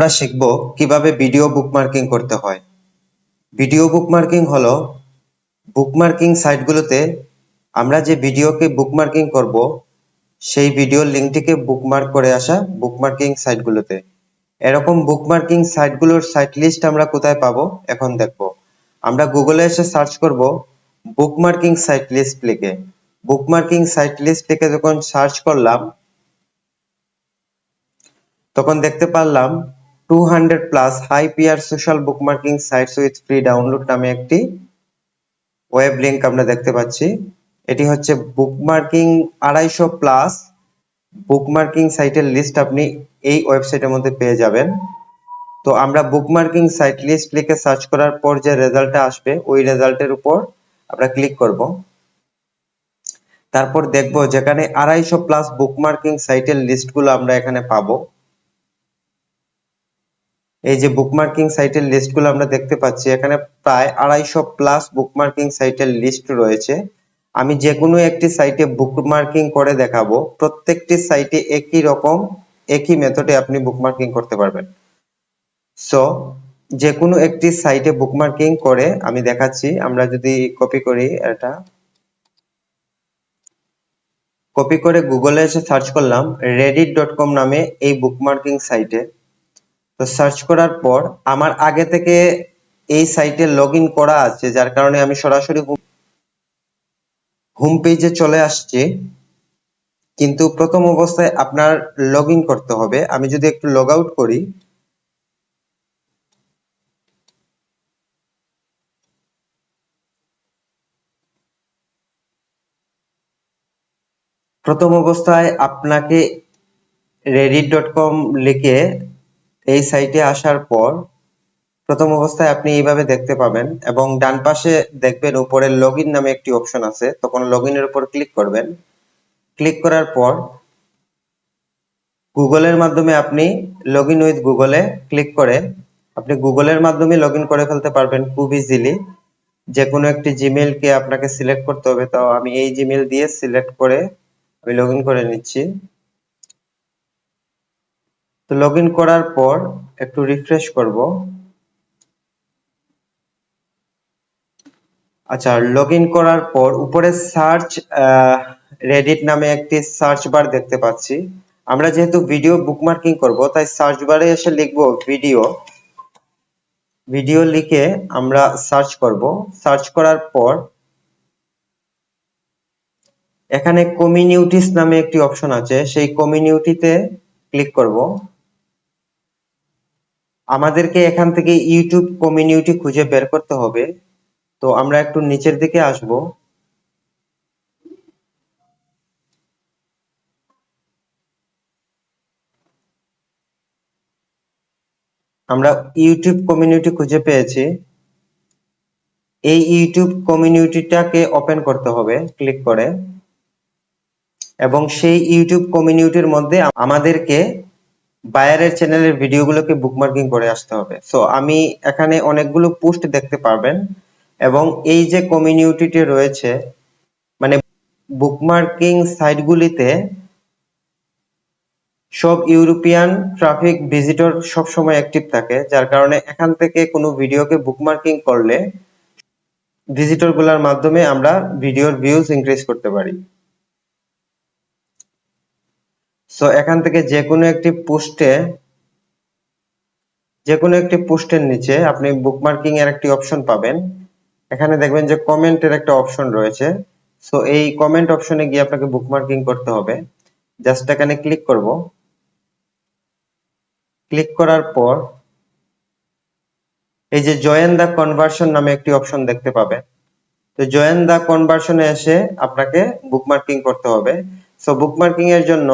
আমরা শিখব কিভাবে ভিডিও বুকমার্কিং করতে হয়। ভিডিও বুকমার্কিং হলো বুকমার্কিং সাইটগুলোতে আমরা যে ভিডিওকে বুকমার্কিং করব সেই ভিডিওর লিঙ্কটিকে বুকমার্ক করে আসা বুকমার্কিং সাইটগুলোতে। এরকম বুকমার্কিং সাইটগুলোর সাইট লিস্ট আমরা কোথায় পাবো এখন দেখব। আমরা গুগলে এসে সার্চ করব বুকমার্কিং সাইট লিস্ট লিখে। বুকমার্কিং সাইট লিস্ট লিখে যখন সার্চ করলাম তখন দেখতে পারলাম 200 plus high PR social bookmarking sites with free download নামে একটি ওয়েব লিংক আমরা দেখতে পাচ্ছি। এটি হচ্ছে বুকমার্কিং 250 প্লাস বুকমার্কিং সাইটের লিস্ট আপনি এই ওয়েবসাইটের মধ্যে পেয়ে যাবেন। তো আমরা বুকমার্কিং সাইট লিস্ট লিখে সার্চ করার পর যে রেজাল্টটা আসবে ওই রেজাল্টের উপর আমরা ক্লিক করব। তারপর দেখব যেখানে 250 প্লাস বুকমার্কিং সাইটের লিস্টগুলো আমরা এখানে পাবো। এই যে বুকমার্কিং সাইটের লিস্টগুলো আমরা দেখতে পাচ্ছি, এখানে প্রায় 250 প্লাস বুকমার্কিং সাইটের লিস্ট রয়েছে। আমি যে কোনো একটি সাইটে বুকমার্কিং করে দেখাবো। প্রত্যেকটি সাইটে একই রকম একই মেথডে আপনি বুকমার্কিং করতে পারবেন। সো যে কোনো একটি সাইটে বুকমার্কিং করে আমি দেখাচ্ছি। আমরা যদি কপি করি, এটা কপি করে গুগলে এসে সার্চ করলাম reddit.com নামে এই বুকমার্কিং সাইটে। তো সার্চ করার পর আমার আগে থেকে এই সাইটে লগইন করা আছে, যার কারণে আমি সরাসরি হোম পেজে চলে আসছি। কিন্তু প্রথম অবস্থায় আপনার লগইন করতে হবে। আমি যদি একটু লগ আউট করি, প্রথম অবস্থায় আপনাকে reddit.com লিখে এই সাইটে আসার পর প্রথম অবস্থায় আপনি এইভাবে দেখতে পাবেন এবং ডান পাশে দেখবেন উপরে লগইন নামে একটি অপশন আছে। তখন লগইনের উপর ক্লিক করবেন। ক্লিক করার পর গুগলের মাধ্যমে আপনি লগইন উইথ গুগলে ক্লিক করে আপনি গুগলের মাধ্যমে লগইন করে ফেলতে পারবেন খুব ইজিলি। যে কোনো একটি জিমেইল কে আপনাকে সিলেক্ট করতে হবে। তো আমি এই জিমেইল দিয়ে সিলেক্ট করে আমি লগইন করে নিচ্ছি। তো লগইন করার পর একটু রিফ্রেশ করব। আচ্ছা, লগইন করার পর উপরে সার্চ রেডিট নামে একটি সার্চ বার দেখতে পাচ্ছি। আমরা যেহেতু ভিডিও বুকমার্কিং করব তাই সার্চ বারে এসে লিখব ভিডিও। ভিডিও লিখে আমরা সার্চ করব। সার্চ করার পর এখানে কমিউনিটিস নামে একটি অপশন আছে, সেই কমিউনিটিতে ক্লিক করব। আমাদেরকে এখান থেকে ইউটিউব কমিউনিটি খুঁজে বের করতে হবে। তো আমরা একটু নিচের দিকে আসব। আমরা ইউটিউব কমিউনিটি খুঁজে পেয়েছি। এই ইউটিউব কমিউনিটিটাকে ওপেন করতে হবে ক্লিক করে, এবং সেই ইউটিউব কমিউনিটির মধ্যে আমাদেরকে বায়ারের চ্যানেলের ভিডিওগুলোকে বুকমার্কিং করে আসতে হবে। সো আমি এখানে অনেকগুলো পোস্ট দেখতে পারবেন এবং এই যে কমিউনিটিটি রয়েছে, মানে বুকমার্কিং সাইটগুলিতে সব ইউরোপিয়ান ট্রাফিক ভিজিটর সব সময় অ্যাক্টিভ থাকে, যার কারণে এখান থেকে কোনো ভিডিওকে বুকমার্কিং করলে ভিজিটর গুলার মাধ্যমে আমরা ভিডিওর ভিউজ ইনক্রিজ করতে পারি। সো এখান থেকে যে কোনো একটি পোস্টের নিচে আপনি বুকমার্কিং এর একটি অপশন পাবেন। এখানে দেখবেন যে কমেন্টের একটা অপশন রয়েছে। সো এই কমেন্ট অপশনে গিয়ে আপনাকে বুকমার্কিং করতে হবে। জাস্ট এখানে ক্লিক করব। ক্লিক করার পর এই যে জয়েন দা কনভার্সন নামে একটি অপশন দেখতে পাবেন। তো জয়েন দা কনভার্সনে এসে আপনাকে বুকমার্কিং করতে হবে। সো বুকমার্কিং এর জন্য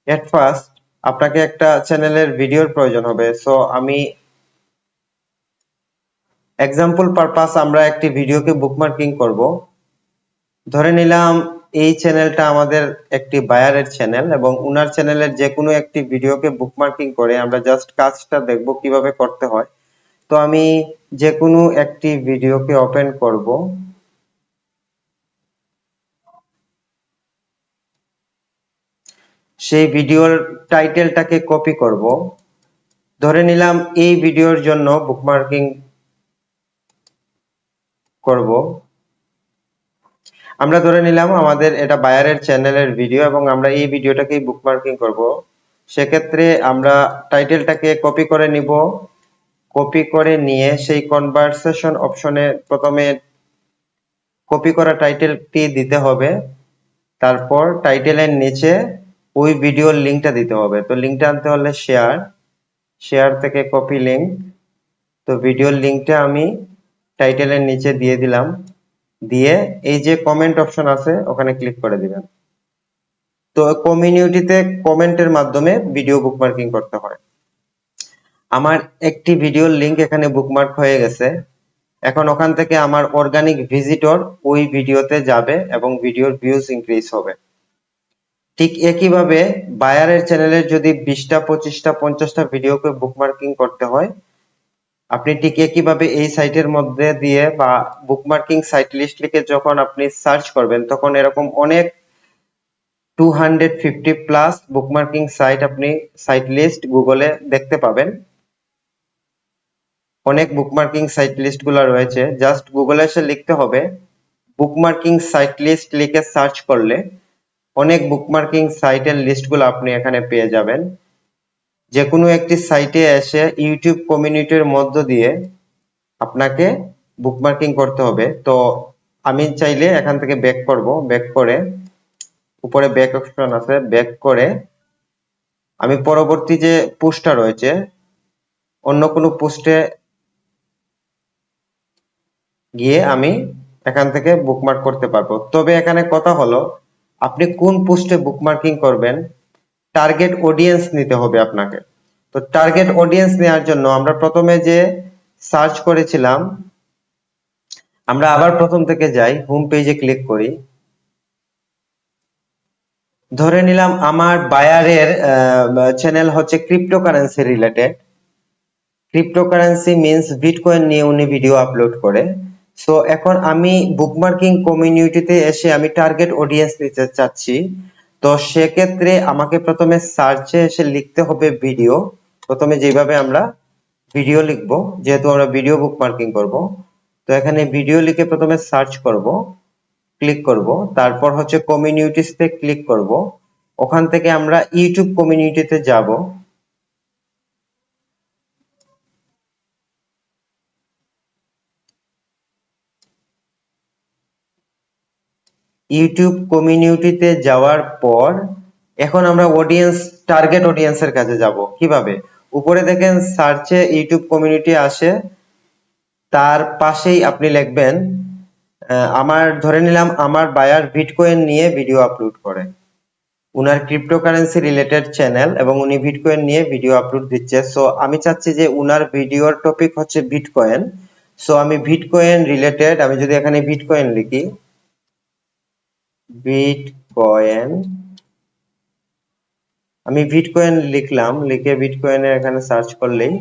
এট ফার্স্ট আপনাকে একটা চ্যানেলের ভিডিওর প্রয়োজন হবে। সো আমি এক্সাম্পল পারপাস আমরা একটি ভিডিওকে বুকমার্কিং করব। ধরে নিলাম এই চ্যানেলটা আমাদের একটি বায়ারের চ্যানেল এবং উনার চ্যানেলের যে কোনো একটি ভিডিওকে বুকমার্কিং করে আমরা জাস্ট কাজটা দেখব কিভাবে করতে হয়। তো আমি যে কোনো একটি ভিডিওকে ওপেন করব। সেই ভিডিওর টাইটেলটাকে কপি করব। ধরে নিলাম এই ভিডিওর জন্য বুকমার্কিং করব। আমরা ধরে নিলাম আমাদের এটা বায়ারের চ্যানেলের ভিডিও এবং আমরা এই ভিডিওটাকেই বুকমার্কিং করব। সেক্ষেত্রে আমরা টাইটেলটাকে কপি করে নিব। কপি করে নিয়ে সেই কনভারসেশন অপশনে প্রথমে কপি করা টাইটেলটি দিতে হবে। তারপর টাইটেলের নিচে ওই ভিডিওর লিঙ্কটা দিতে হবে। তো লিঙ্কটা আনতে হলে শেয়ার থেকে কপি লিঙ্ক। তো ভিডিওর লিঙ্কটা আমি টাইটেলের নিচে দিয়ে দিলাম। দিয়ে এই যে কমেন্ট অপশন আছে ওখানে ক্লিক করে দিবেন। তো কমিউনিটিতে কমেন্টের মাধ্যমে ভিডিও বুকমার্কিং করতে হয়। আমার একটি ভিডিওর লিঙ্ক এখানে বুকমার্ক হয়ে গেছে। এখন ওখান থেকে আমার অর্গানিক ভিজিটর ওই ভিডিওতে যাবে এবং ভিডিওর ভিউজ ইনক্রিজ হবে। ঠিক একইভাবে বায়ারের চ্যানেলের যদি 20টা 25টা 50টা ভিডিওকে বুকমার্কিং করতে হয়, আপনি ঠিক একইভাবে এই সাইটের মধ্যে দিয়ে বা বুকমার্কিং সাইট লিস্ট লিখে যখন আপনি সার্চ করবেন তখন এরকম অনেক 250 প্লাস বুকমার্কিং সাইট আপনি সাইট লিস্ট গুগলে দেখতে পাবেন। অনেক বুকমার্কিং সাইট লিস্ট গুলো রয়েছে। জাস্ট গুগলে এসে লিখতে হবে বুকমার্কিং সাইট লিস্ট লিখে সার্চ করলে অনেক বুকমার্কিং সাইটের লিস্টগুলো আপনি এখানে পেয়ে যাবেন। যে কোনো একটি সাইটে এসে ইউটিউব কমিউনিটির মধ্য দিয়ে আপনাকে বুকমার্কিং করতে হবে। তো আমি চাইলে এখান থেকে ব্যাক করব। ব্যাক করে উপরে ব্যাক অপশন আছে, ব্যাক করে আমি পরবর্তী যে পোস্টটা রয়েছে অন্য কোনো পোস্টে গিয়ে আমি এখান থেকে বুকমার্ক করতে পারবো। তবে এখানে কথা হলো আপনি কোন পোস্টে বুকমার্কিং করবেন, টার্গেট অডিয়েন্স নিতে হবে আপনাকে। তো টার্গেট অডিয়েন্স নেওয়ার জন্য আমরা প্রথমে যে সার্চ করেছিলাম, আমরা আবার প্রথম থেকে যাই, হোম পেজে ক্লিক করি। ধরে নিলাম আমার বায়ারের চ্যানেল হচ্ছে cryptocurrency related. Cryptocurrency means bitcoin নিয়ে উনি ভিডিও আপলোড করে। সো এখন আমি বুকমার্কিং কমিউনিটিতে এসে আমি টার্গেট অডিয়েন্স নিতে চাচ্ছি। তো সেক্ষেত্রে আমাকে প্রথমে সার্চে এসে লিখতে হবে ভিডিও। প্রথমে যেভাবে আমরা ভিডিও লিখবো, যেহেতু আমরা ভিডিও বুকমার্কিং করব, তো এখানে ভিডিও লিখে প্রথমে সার্চ করব, ক্লিক করব। তারপর হচ্ছে কমিউনিটিসতে ক্লিক করব। ওখান থেকে আমরা ইউটিউব কমিউনিটিতে যাব। ইউটিউব কমিউনিটিতে যাওয়ার পর এখন আমরা অডিয়েন্স, টার্গেট অডিয়েন্সের কাছে যাব। কিভাবে? উপরে দেখেন সার্চে ইউটিউব কমিউনিটি আসে, তার পাশেই আপনি লিখবেন আমার, ধরে নিলাম আমার বায়ার বিটকয়েন নিয়ে ভিডিও আপলোড করে, উনার ক্রিপ্টোকারেন্সি রিলেটেড চ্যানেল এবং উনি বিটকয়েন নিয়ে ভিডিও আপলোড দিচ্ছে। সো আমি চাচ্ছি যে উনার ভিডিওর টপিক হচ্ছে বিটকয়েন। সো আমি বিটকয়েন রিলেটেড, আমি যদি এখানে বিটকয়েন লিখি, বিটকয়েন, আমি বিটকয়েন লিখলাম, লিখে বিটকয়েনের এখানে সার্চ করলেই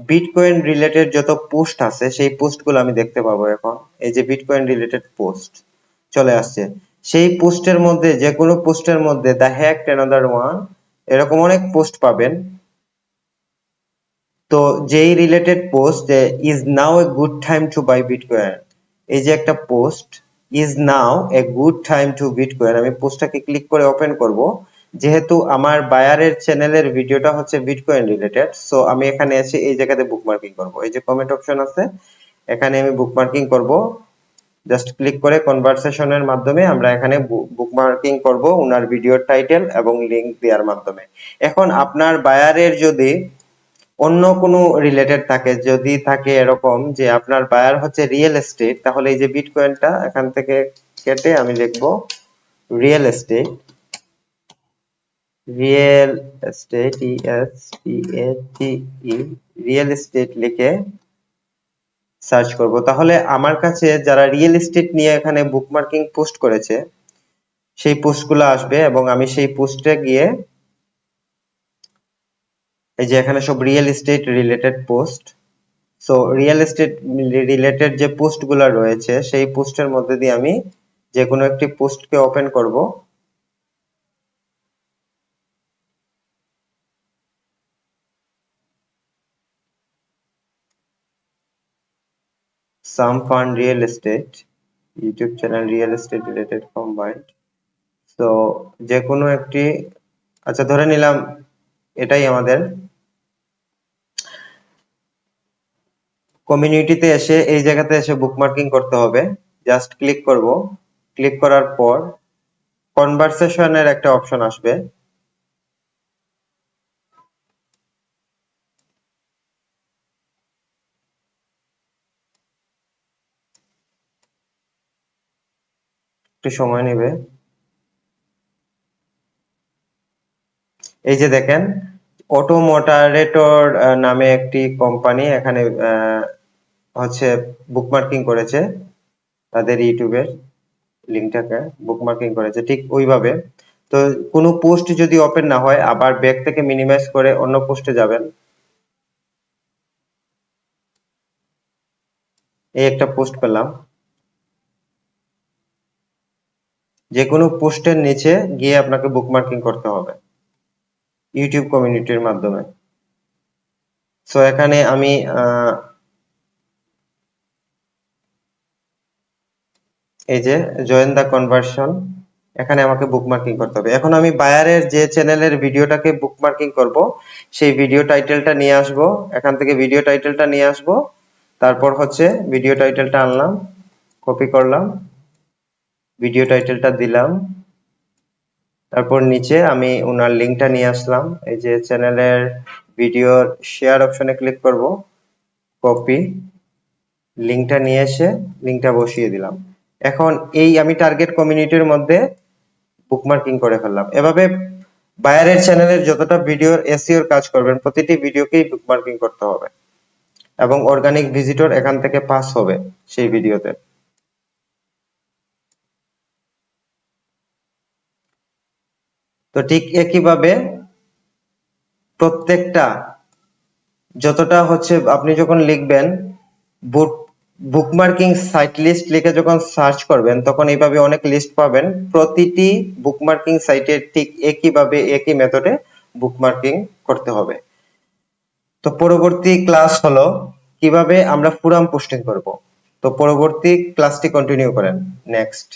বিটকয়েন রিলেটেড যত পোস্ট আছে সেই পোস্টগুলো আমি দেখতে পাবো। এখন এই যে বিটকয়েন রিলেটেড পোস্ট চলে আসছে। সেই পোস্টের মধ্যে যে কোনো পোস্টের মধ্যে দ্য হ্যাকড অ্যানাদার ওয়ান, এরকম অনেক পোস্ট পাবেন। তো যেই related post is now a good time to buy bitcoin, এই যে একটা post is now a good time to bitcoin, আমি পোস্টটাকে ক্লিক করে ওপেন করব। যেহেতু আমার বায়ারের চ্যানেলের ভিডিওটা হচ্ছে বিটকয়েন রিলেটেড, সো আমি এখানে এসে এই জায়গাতে বুকমার্কিং করব। এই যে কমেন্ট অপশন আছে এখানে আমি বুকমার্কিং করব। জাস্ট ক্লিক করে কনভারসেশনের মাধ্যমে আমরা এখানে বুকমার্কিং করব উনার ভিডিওর টাইটেল এবং লিংক দেওয়ার মাধ্যমে। এখন আপনার বায়ারের যদি অন্য কোনো রিলেটেড থাকে, যদি থাকে এরকম যে আপনার বায়ার হচ্ছে রিয়েল এস্টেট, তাহলে এই যে বিটকয়েনটা এখান থেকে কেটে আমি লিখবো real estate, real estate, ESTATE, real estate লিখে সার্চ করব। তাহলে আমার কাছে যারা রিয়েল এস্টেট নিয়ে এখানে বুকমার্কিং পোস্ট করেছে সেই পোস্টগুলো আসবে এবং আমি সেই পোস্টে গিয়ে এই যে এখানে সব real estate related post. So real estate related যে পোস্টগুলো রয়েছে সেই পোস্টের মধ্যে দিয়ে আমি যে কোনো একটি পোস্টকে ওপেন করব। Some fun real estate, YouTube channel real estate related combined. তো যে কোনো একটি, আচ্ছা ধরে নিলাম এটাই আমাদের। কমিউনিটিতে এসে এই জায়গাতে এসে বুকমার্কিং করতে হবে। জাস্ট ক্লিক করব, ক্লিক করার পর কনভারসেশনের একটা অপশন আসবে। একটু সময় নেবে। এই যে দেখেন অটো মডারেটর নামে একটি কোম্পানি এখানে হচ্ছে বুকমার্কিং করেছে, তাদের ইউটিউবের লিঙ্কটাকে বুকমার্কিং করেছে ঠিক ওইভাবে। তো কোনো পোস্ট যদি ওপেন না হয় আবার ব্যাক থেকে মিনিমাইজ করে অন্য পোস্টে যাবেন। এই একটা পোস্ট পেলাম, যে কোনো পোস্টের নিচে গিয়ে আপনাকে বুকমার্কিং করতে হবে ইউটিউব কমিউনিটির মাধ্যমে। সো এখানে আমি এই যে জয়েন দা কনভার্সন, এখানে আমাকে বুকমার্কিং করতে হবে। এখন আমি বায়ারের যে চ্যানেলের ভিডিওটাকে বুকমার্কিং করব সেই ভিডিও টাইটেলটা নিয়ে আসব, এখান থেকে ভিডিও টাইটেলটা নিয়ে আসব। তারপর হচ্ছে ভিডিও টাইটেলটা আনলাম, কপি করলাম, ভিডিও টাইটেলটা দিলাম, তারপর নিচে আমি ওনার লিঙ্কটা নিয়ে আসলাম। এই যে চ্যানেলের ভিডিওর শেয়ার অপশনে ক্লিক করব, কপি, লিঙ্কটা নিয়ে এসে লিঙ্কটা বসিয়ে দিলাম। এখন এই আমি টার্গেট কমিউনিটির মধ্যে বুকমার্কিং করে ফেললাম। এভাবে বায়ারের চ্যানেলের যতটা ভিডিওর এসইওর কাজ করবেন প্রতিটি ভিডিওকেই বুকমার্কিং করতে হবে এবং অর্গানিক ভিজিটর এখান থেকে পাস হবে সেই ভিডিওতে। তো ঠিক একইভাবে প্রত্যেকটা যতটা হচ্ছে আপনি যখন লিখবেন বুকমার্কিং সাইট লিস্ট লিখে যখন সার্চ করবেন তখন এইভাবে অনেক লিস্ট পাবেন। প্রতিটি বুকমার্কিং সাইটে ঠিক একইভাবে একই মেথডে বুকমার্কিং করতে হবে। তো পরবর্তী ক্লাস হলো কিভাবে আমরা ফোরাম পোস্টিং করব। তো পরবর্তী ক্লাসটি কন্টিনিউ করেন নেক্সট।